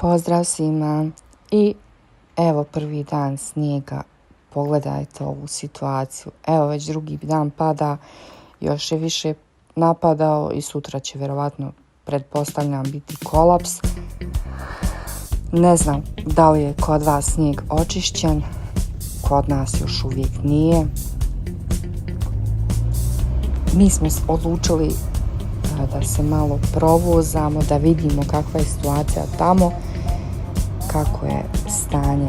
Pozdrav svima i evo prvi dan snijega, pogledajte ovu situaciju, evo već drugi dan pada, još je više napadao i sutra će vjerovatno, pretpostavljam, biti kolaps. Ne znam da li je kod vas snijeg očišćen, kod nas još uvijek nije. Mi smo odlučili da se malo provozamo, da vidimo kakva je situacija tamo, kako je stanje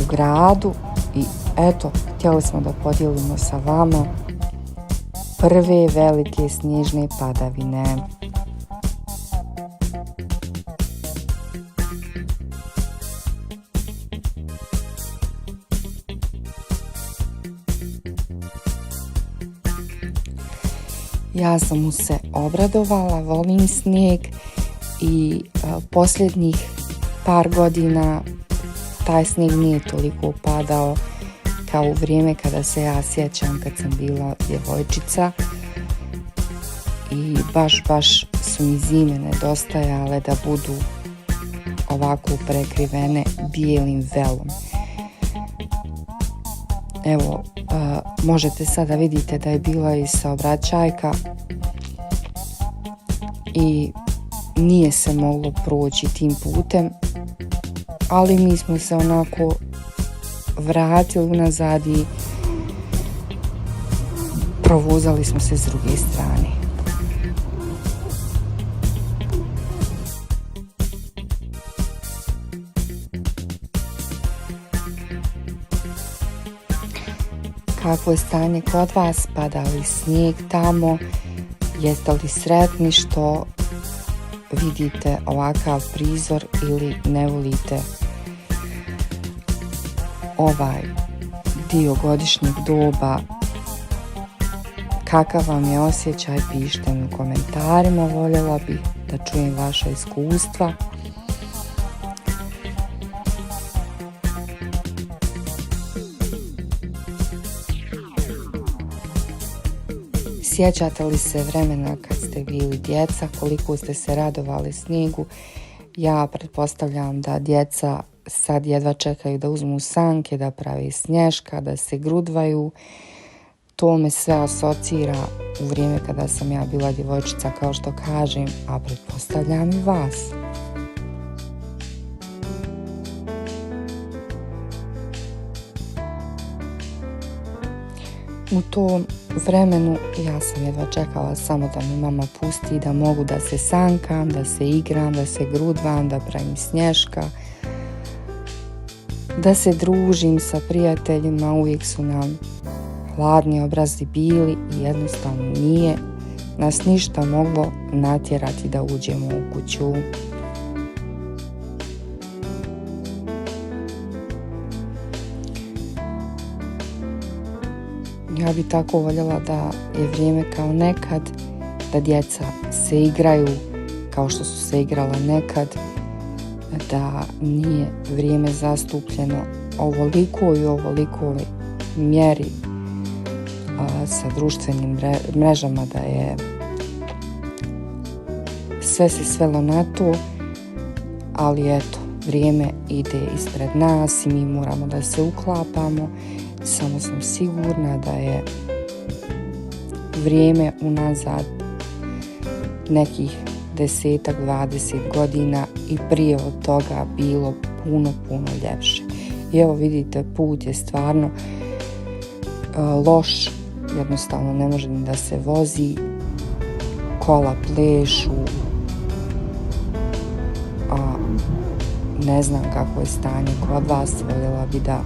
u gradu i eto, htjeli smo da podijelimo sa vama prve velike snježne padavine. Ja sam mu se obradovala, volim snijeg i posljednjih par godina taj snijeg nije toliko padao kao u vrijeme kada se ja sjećam kad sam bila djevojčica i baš su mi zime nedostajale da budu ovako prekrivene bijelim velom. Evo, možete sada vidite da je bila i saobraćajka i nije se moglo proći tim putem, ali mi smo se onako vratili unazad i provozali smo se s druge strane. Kakvo je stanje kod vas? Pada li snijeg tamo? Jeste li sretni što vidite ovakav prizor ili ne volite ovaj dio godišnjeg doba? Kakav vam je osjećaj? Pišite mi u komentarima, voljela bih da čujem vaša iskustva. Sjećate li se vremena kad ste bili djeca, koliko ste se radovali snijegu? Ja pretpostavljam da djeca sad jedva čekaju da uzmu sanke, da pravi snješka, da se grudvaju. To me sve asocira u vrijeme kada sam ja bila djevojčica, kao što kažem, a pretpostavljam i vas. U tom vremenu ja sam jedva čekala samo da mi mama pusti da mogu da se sankam, da se igram, da se grudvam, da pravim snješka, da se družim sa prijateljima. Uvijek su nam hladni obrazi bili i jednostavno nije nas ništa moglo natjerati da uđemo u kuću. Ja bi tako voljela da je vrijeme kao nekad, da djeca se igraju kao što su se igrala nekad, da nije vrijeme zastupljeno ovoliko i ovolikoj mjeri sa društvenim mrežama, da je sve se svelo na to, ali eto, vrijeme ide ispred nas i mi moramo da se uklapamo. Samo sam sigurna da je vrijeme unazad nekih 10-20 godina i prije od toga bilo puno ljepše. I evo vidite, put je stvarno loš, jednostavno ne može ni da se vozi, kola plešu, a ne znam kako je stanje kod vas, voljela bi da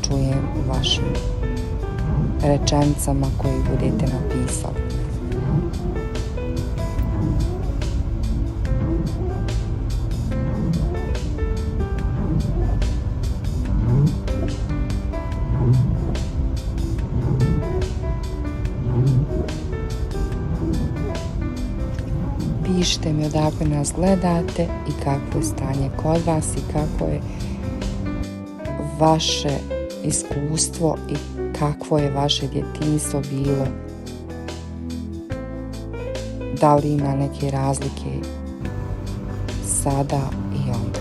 čujem u vašim rečenicama koje budete napisali. Pišite mi odakle nas gledate i kako je stanje kod vas i kako je vaše iskustvo i kakvo je vaše djetinjstvo bilo. Da li ima neke razlike sada i i onda.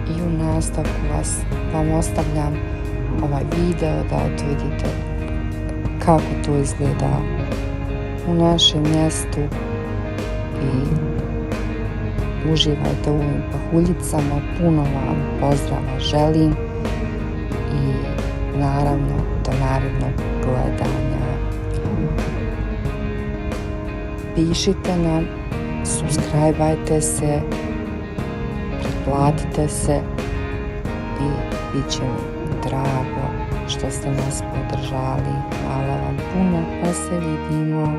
I u nastavku vam ostavljam ovaj video da eto vidite kako to izgleda u našem mjestu i uživajte u ovim pahuljicama. Puno vam pozdrava želim i naravno do narednog gledanja. Pišite nam, subscribe-ajte se, pretplatite se i bit će mi drago što ste nas podržali. Hvala vam puno, pa se vidimo.